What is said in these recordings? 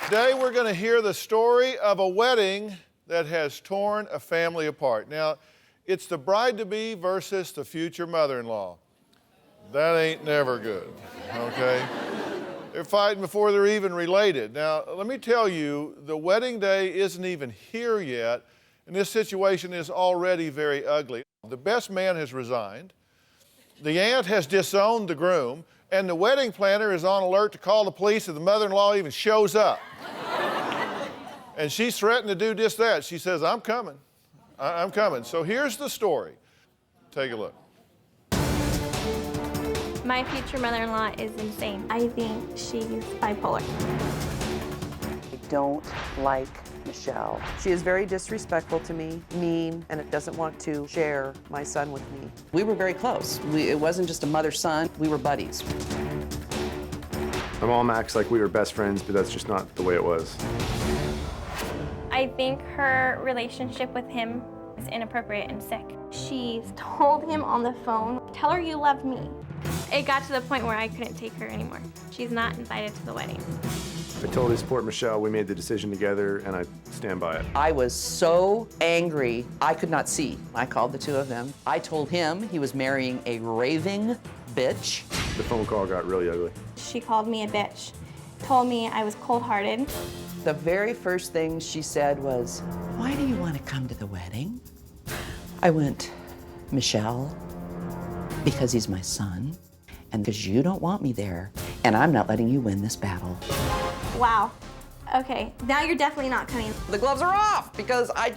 Today we're going to hear the story of a wedding that has torn a family apart. Now, it's the bride-to-be versus the future mother-in-law. That ain't never good, okay? They're fighting before they're even related. Now, let me tell you, the wedding day isn't even here yet, and this situation is already very ugly. The best man has resigned, the aunt has disowned the groom, and the wedding planner is on alert to call the police if the mother-in-law even shows up. And she's threatened to do just that. She says, I'm coming. I'm coming. So here's the story. Take a look. My future mother-in-law is insane. I think she's bipolar. I don't like Michelle. She is very disrespectful to me, mean, and it doesn't want to share my son with me. We were very close. It wasn't just a mother-son, we were buddies. My mom acts like we were best friends, but that's just not the way it was. I think her relationship with him is inappropriate and sick. She's told him on the phone, tell her you love me. It got to the point where I couldn't take her anymore. She's not invited to the wedding. I totally support Michelle. We made the decision together, and I stand by it. I was so angry, I could not see. I called the two of them. I told him he was marrying a raving bitch. The phone call got really ugly. She called me a bitch, told me I was cold-hearted. The very first thing she said was, why do you want to come to the wedding? I went, Michelle, because he's my son, and because you don't want me there, and I'm not letting you win this battle. Wow. Okay, now you're definitely not coming. The gloves are off because I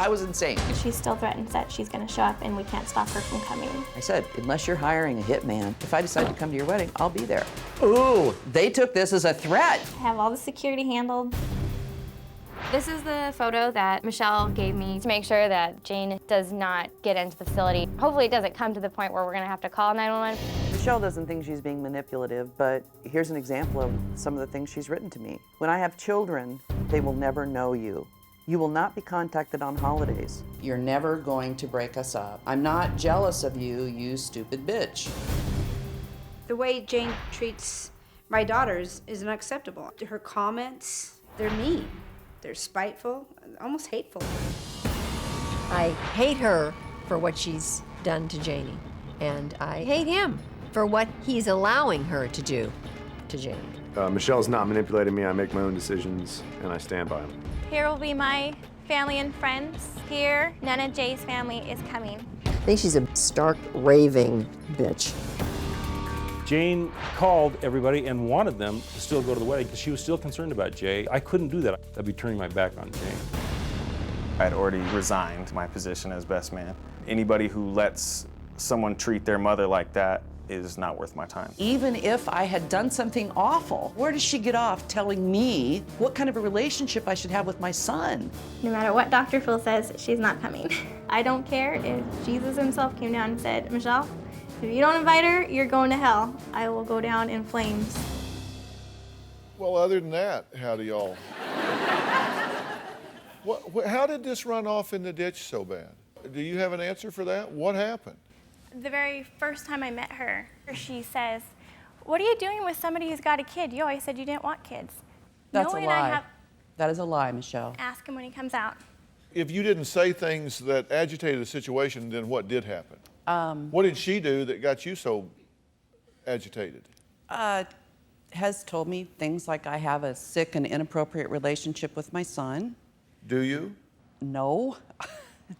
was insane. She still threatens that she's gonna show up and we can't stop her from coming. I said, unless you're hiring a hitman, if I decide to come to your wedding, I'll be there. Ooh, they took this as a threat. I have all the security handled. This is the photo that Michelle gave me to make sure that Jane does not get into the facility. Hopefully it doesn't come to the point where we're gonna have to call 911. Michelle doesn't think she's being manipulative, but here's an example of some of the things she's written to me. When I have children, they will never know you. You will not be contacted on holidays. You're never going to break us up. I'm not jealous of you, you stupid bitch. The way Jane treats my daughters is unacceptable. Her comments, they're mean. They're spiteful, almost hateful. I hate her for what she's done to Janie, and I hate him for what he's allowing her to do to Janie. Michelle's not manipulating me. I make my own decisions, and I stand by them. Here will be my family and friends. Here, Nana Jay's family is coming. I think she's a stark, raving bitch. Jane called everybody and wanted them to still go to the wedding because she was still concerned about Jay. I couldn't do that. I'd be turning my back on Jane. I had already resigned my position as best man. Anybody who lets someone treat their mother like that is not worth my time. Even if I had done something awful, where does she get off telling me what kind of a relationship I should have with my son? No matter what Dr. Phil says, she's not coming. I don't care if Jesus himself came down and said, Michelle, if you don't invite her, you're going to hell. I will go down in flames. Well, other than that, how do y'all? How did this run off in the ditch so bad? Do you have an answer for that? What happened? The very first time I met her, she says, what are you doing with somebody who's got a kid? You always said you didn't want kids. That's a lie. That is a lie, Michelle. Ask him when he comes out. If you didn't say things that agitated the situation, then what did happen? What did she do that got you so agitated? Has told me things like I have a sick and inappropriate relationship with my son. Do you? No,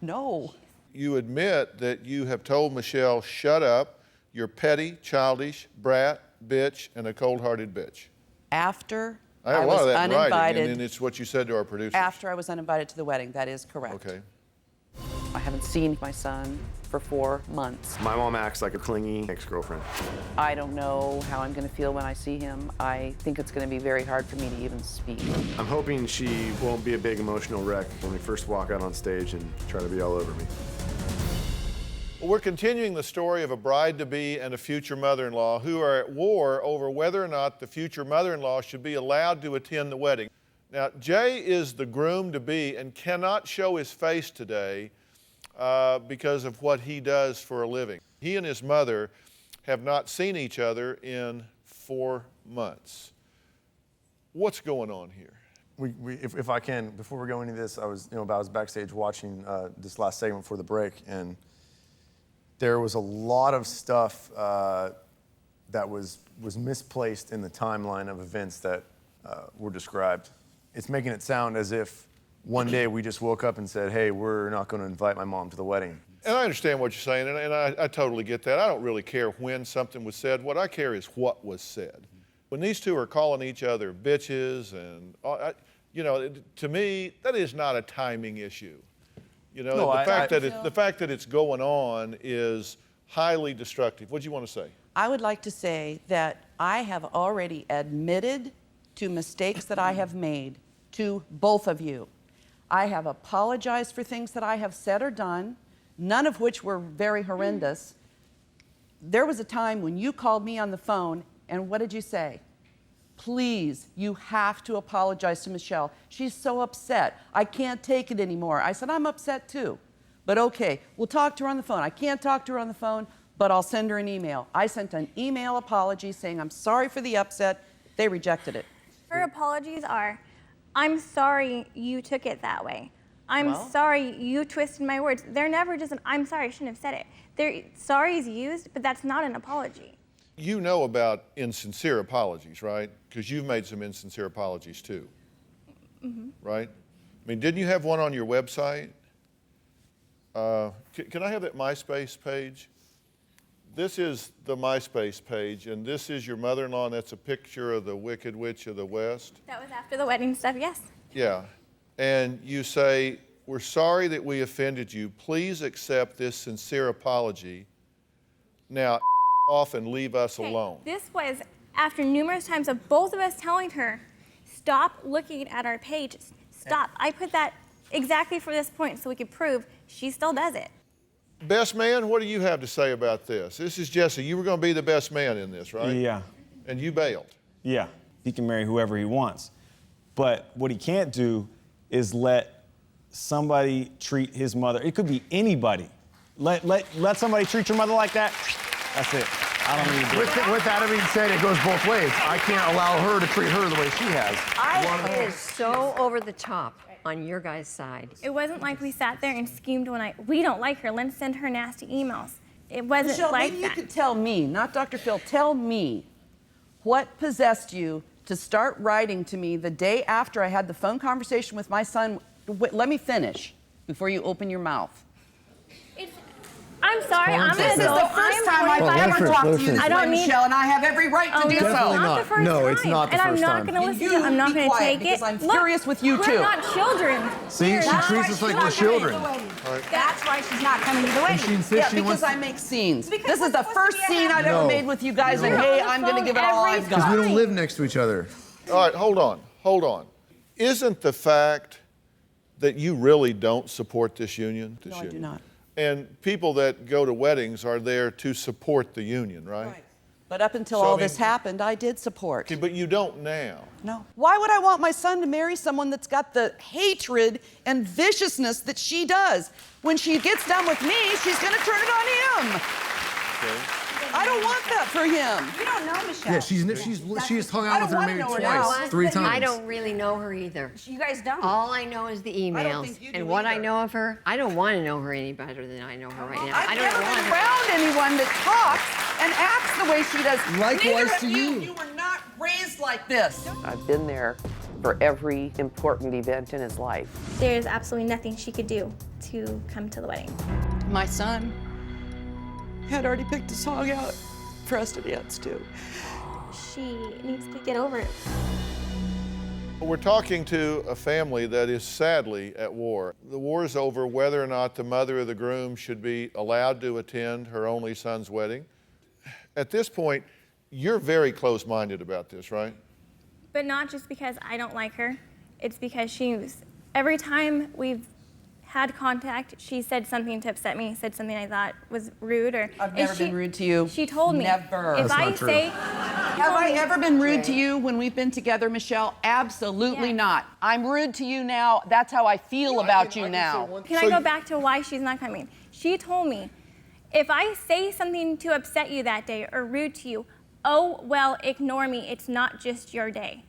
no. You admit that you have told Michelle, shut up, you're petty, childish, brat, bitch, and a cold-hearted bitch. After I have a lot of that in writing, uninvited, and it's what you said to our producers. after I was uninvited to the wedding, that is correct. Okay. I haven't seen my son for 4 months. My mom acts like a clingy ex-girlfriend. I don't know how I'm going to feel when I see him. I think it's going to be very hard for me to even speak. I'm hoping she won't be a big emotional wreck when we first walk out on stage and try to be all over me. Well, we're continuing the story of a bride-to-be and a future mother-in-law who are at war over whether or not the future mother-in-law should be allowed to attend the wedding. Now, Jay is the groom-to-be and cannot show his face today because of what he does for a living. He and his mother have not seen each other in 4 months. What's going on here? If I can, before we go into this, I was backstage watching this last segment before the break, and there was a lot of stuff that was misplaced in the timeline of events that were described. It's making it sound as if one day we just woke up and said, hey, we're not going to invite my mom to the wedding. And I understand what you're saying, and I totally get that. I don't really care when something was said. What I care is what was said. When these two are calling each other bitches and, to me, that is not a timing issue. The fact that it's going on is highly destructive. What do you want to say? I would like to say that I have already admitted to mistakes that I have made to both of you. I have apologized for things that I have said or done, none of which were very horrendous. There was a time when you called me on the phone, and what did you say? Please, you have to apologize to Michelle. She's so upset. I can't take it anymore. I said, I'm upset too. But okay, we'll talk to her on the phone. I can't talk to her on the phone, but I'll send her an email. I sent an email apology saying I'm sorry for the upset. They rejected it. Her apologies are, I'm sorry you took it that way. I'm sorry you twisted my words. They're never just an, I'm sorry, I shouldn't have said it. Sorry is used, but that's not an apology. You know about insincere apologies, right? Because you've made some insincere apologies too, right? I mean, didn't you have one on your website? Can I have that MySpace page? This is the MySpace page, and this is your mother-in-law, and that's a picture of the Wicked Witch of the West. That was after the wedding stuff, yes. Yeah, and you say, we're sorry that we offended you. Please accept this sincere apology. Now, off and leave us alone. This was after numerous times of both of us telling her, stop looking at our page, stop. I put that exactly for this point so we could prove she still does it. Best man, what do you have to say about this? This is Jesse. You were going to be the best man in this, right? Yeah. And you bailed. Yeah. He can marry whoever he wants. But what he can't do is let somebody treat his mother. It could be anybody. Let somebody treat your mother like that. That's it. I don't need to do it. With that being said, it goes both ways. I can't allow her to treat her the way she has. It is so over the top on your guys' side. It wasn't like we sat there and schemed one night. We don't like her. Let's send her nasty emails. It wasn't Michelle, like maybe that. you could tell me, not Dr. Phil, tell me what possessed you to start writing to me the day after I had the phone conversation with my son. Let me finish before you open your mouth. I'm sorry, I'm an This is adult. the first time I'm I've ever talked to you this I way, don't need, Michelle, and I have every right to do so. Definitely not not. the first No, time. it's not the and first I'm not time. going to listen You to it. I'm not be going to quiet, take because it. I'm Look, furious with you, we're too. not children. See, she treats us like we're children. That's why she's not coming to the wedding. She insists Yeah, she because wants. I make scenes. Because This is what's the supposed first to be a scene I've No. ever made with you guys, and You're hey, on the I'm going to phone give it all every I've Because we got. don't live next to each other. All right, hold on. Isn't the fact that you really don't support this union? No, I do not. And people that go to weddings are there to support the union, right? But up until So, I all mean- this happened, I did support. Okay, but you don't now. No. Why would I want my son to marry someone that's got the hatred and viciousness that she does? When she gets done with me, she's going to turn it on him. Okay. I don't want that for him. You don't know Michelle. Yeah, she's hung I out with don't her wanna maybe know her twice, now. 3 times. I don't really know her either. You guys don't. All I know is the emails. think you do And what I either. know of her, I don't want to know her any better than I know her right now. I I've don't never want been her. around anyone that talks and acts the way she does. Likewise Neither to of you. You were not raised like this. I've been there for every important event in his life. There's absolutely nothing she could do to come to the wedding. My son had already picked a song out for us to dance to. She needs to get over it. We're talking to a family that is sadly at war. The war is over whether or not the mother of the groom should be allowed to attend her only son's wedding. At this point, you're very close-minded about this, right? But not just because I don't like her. It's because every time we've had contact, she said something to upset me, said something I thought was rude. I've never been rude to you. She told me. Never. If That's I not true. say, Have I ever been rude to you when we've been together, Michelle? Absolutely Yes. not. I'm rude to you now. That's how I feel about you now. can I go back to why she's not coming? She told me, if I say something to upset you that day or rude to you, oh, well, ignore me. It's not just your day.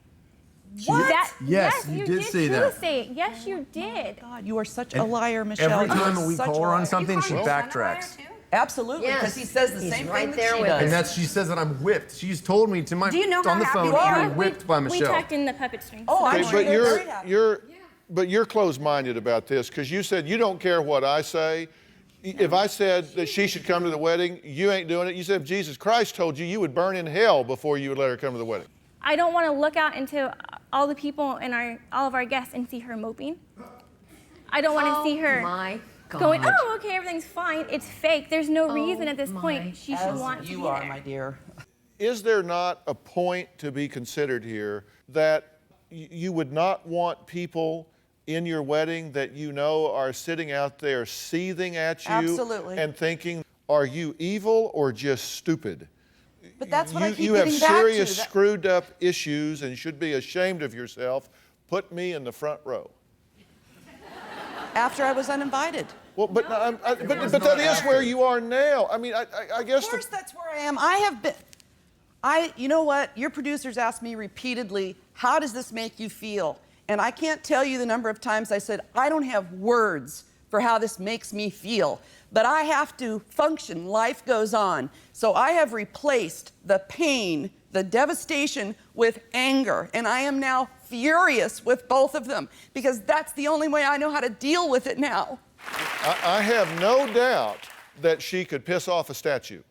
That, Yes, you did say that. Say it. Yes, you did. God, you are such a liar, Michelle. Every You are time we such call a her on liar. something, she backtracks. Absolutely, Yes. because he says the He's same right thing that there she with does. us. And that's she says that I'm whipped. She's told me to my Do you know on how the happy phone, we are? you're whipped by We Michelle. talked in the puppet string. Oh, I'm Okay, sure but they're very happy. you're closed-minded about this because you said you don't care what I say. If I said that she should come to the wedding, you ain't doing it. You said if Jesus Christ told you, you would burn in hell before you would let her come to the wedding. I don't want to look out into all the people and all of our guests and see her moping. I don't want to see her My God. going, oh, okay, everything's fine. It's fake. There's no reason at this point she should want to be You are, there. my dear. Is there not a point to be considered here that you would not want people in your wedding that you know are sitting out there seething at you Absolutely. and thinking, are you evil or just stupid? But that's what I keep You have getting back to. serious That- screwed up issues and should be ashamed of yourself. Put me in the front row. After I was uninvited. Well, but that is where you are now. I mean, I guess Of course, that's where I am. I have been. You know what? Your producers asked me repeatedly, how does this make you feel? And I can't tell you the number of times I said, I don't have words for how this makes me feel, but I have to function. Life goes on. So I have replaced the pain, the devastation with anger, and I am now furious with both of them because that's the only way I know how to deal with it now. I have no doubt that she could piss off a statue.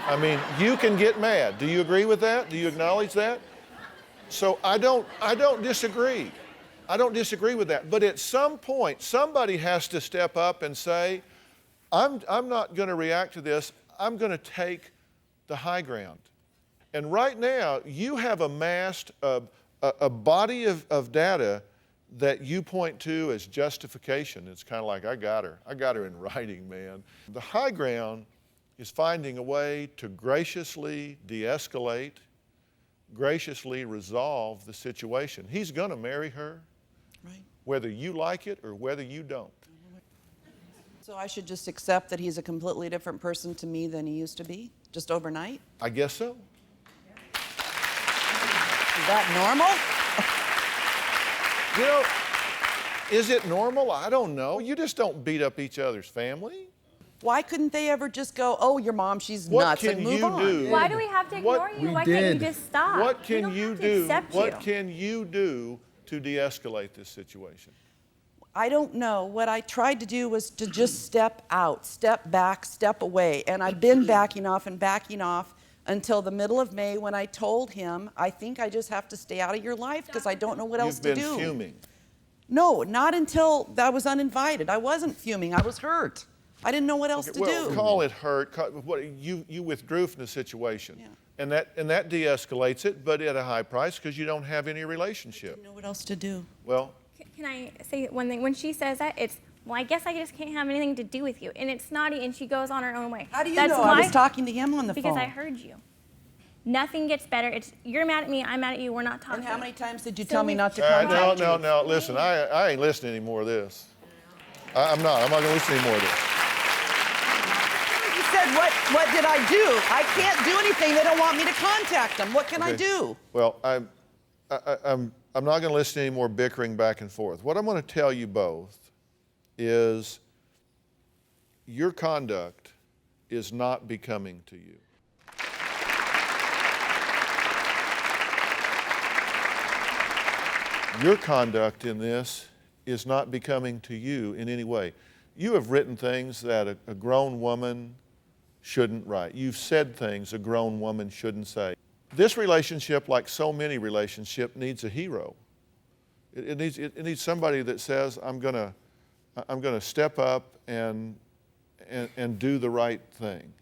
I mean, you can get mad. Do you agree with that? Do you acknowledge that? So I don't disagree. I don't disagree with that. But at some point, somebody has to step up and say, I'm not going to react to this. I'm going to take the high ground. And right now, you have amassed a body of data that you point to as justification. It's kind of like, I got her in writing, man. The high ground is finding a way to graciously de-escalate, graciously resolve the situation. He's going to marry her, Right. whether you like it or whether you don't. So I should just accept that he's a completely different person to me than he used to be, just overnight? I guess so. Is that normal? You know, is it normal? I don't know. You just don't beat up each other's family. Why couldn't they ever just go, oh, your mom, she's What nuts, can and move you on? do? Why do we have to ignore you? Why can't you just stop? What We can don't you have to do? accept What you. can you do to de-escalate this situation? I don't know. What I tried to do was to just step out, step back, step away. And I've been backing off until the middle of May when I told him, I think I just have to stay out of your life because I don't know what else to do. You've been fuming. No, not until I was uninvited. I wasn't fuming. I was hurt. I didn't know what else to Well, do. call it hurt. You withdrew from the situation. Yeah. And that de-escalates it, but at a high price because you don't have any relationship. I didn't know what else to do. Well, Can I say one thing? When she says that, it's, well, I guess I just can't have anything to do with you. And it's snotty, and she goes on her own way. How do you That's know? why, I was talking to him on the because phone. I heard you. Nothing gets better. It's, you're mad at me, I'm mad at you, we're not talking. And how many times did you So tell me we- not to all right, contact you? no. Listen, I ain't listening anymore of this. I'm not going to listen anymore of this. You said, what did I do? I can't do anything. They don't want me to contact them. What can I Okay. do? Well, I'm not going to listen to any more bickering back and forth. What I'm going to tell you both is your conduct is not becoming to you. Your conduct in this is not becoming to you in any way. You have written things that a grown woman shouldn't write. You've said things a grown woman shouldn't say. This relationship, like so many relationships, needs a hero. It needs somebody that says, I'm gonna step up and do the right thing.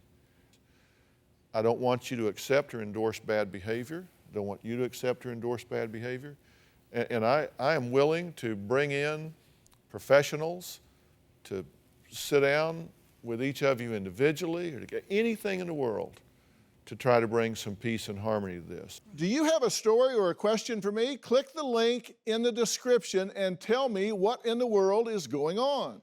I don't want you to accept or endorse bad behavior. I don't want you to accept or endorse bad behavior. And I am willing to bring in professionals to sit down with each of you individually or to get anything in the world to try to bring some peace and harmony to this. Do you have a story or a question for me? Click the link in the description and tell me what in the world is going on.